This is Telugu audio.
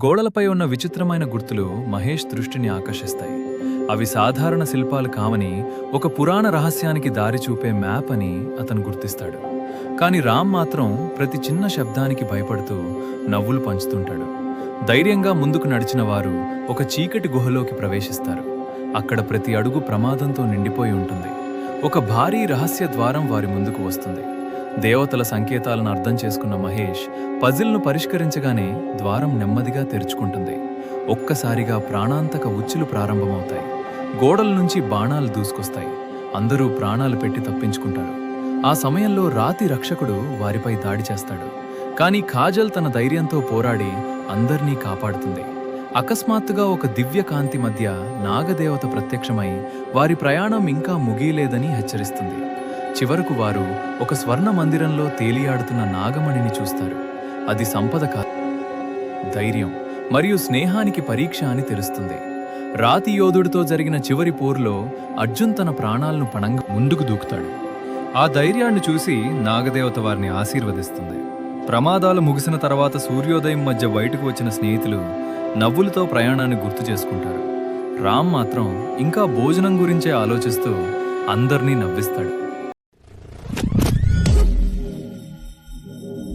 గోడలపై ఉన్న విచిత్రమైన గుర్తులు మహేష్ దృష్టిని ఆకర్షిస్తాయి. అవి సాధారణ శిల్పాలు కావని, ఒక పురాణ రహస్యానికి దారి చూపే మ్యాప్ అని అతను గుర్తిస్తాడు. కాని రామ్ మాత్రం ప్రతి చిన్న శబ్దానికి భయపడుతూ నవ్వులు పంచుతుంటాడు. ధైర్యంగా ముందుకు నడిచిన వారు ఒక చీకటి గుహలోకి ప్రవేశిస్తారు. అక్కడ ప్రతి అడుగు ప్రమాదంతో నిండిపోయి ఉంటుంది. ఒక భారీ రహస్య ద్వారం వారి ముందుకు వస్తుంది. దేవతల సంకేతాలను అర్థం చేసుకున్న మహేష్ పజిల్ను పరిష్కరించగానే ద్వారం నెమ్మదిగా తెరుచుకుంటుంది. ఒక్కసారిగా ప్రాణాంతక ఉచ్చులు ప్రారంభమవుతాయి. గోడల నుంచి బాణాలు దూసుకొస్తాయి. అందరూ ప్రాణాలు పెట్టి తప్పించుకుంటారు. ఆ సమయంలో రాతి రక్షకుడు వారిపై దాడి చేస్తాడు. కానీ కాజల్ తన ధైర్యంతో పోరాడి అందర్నీ కాపాడుతుంది. అకస్మాత్తుగా ఒక దివ్య కాంతి మధ్య నాగదేవత ప్రత్యక్షమై వారి ప్రయాణం ఇంకా ముగియలేదని హెచ్చరిస్తుంది. చివరకు వారు ఒక స్వర్ణ మందిరంలో తేలియాడుతున్న నాగమణిని చూస్తారు. అది సంపద కాదు, ధైర్యం మరియు స్నేహానికి పరీక్ష అని తెలుస్తుంది. రాతి యోధుడితో జరిగిన చివరి పోరులో అర్జున్ తన ప్రాణాలను పణంగా ముందుకు దూకుతాడు. ఆ ధైర్యాన్ని చూసి నాగదేవత వారిని ఆశీర్వదిస్తుంది. ప్రమాదాలు ముగిసిన తర్వాత సూర్యోదయం మధ్య బయటకు వచ్చిన స్నేహితులు నవ్వులతో ప్రయాణాన్ని గుర్తు చేసుకుంటారు. రామ్ మాత్రం ఇంకా భోజనం గురించే ఆలోచిస్తూ అందర్నీ నవ్విస్తాడు.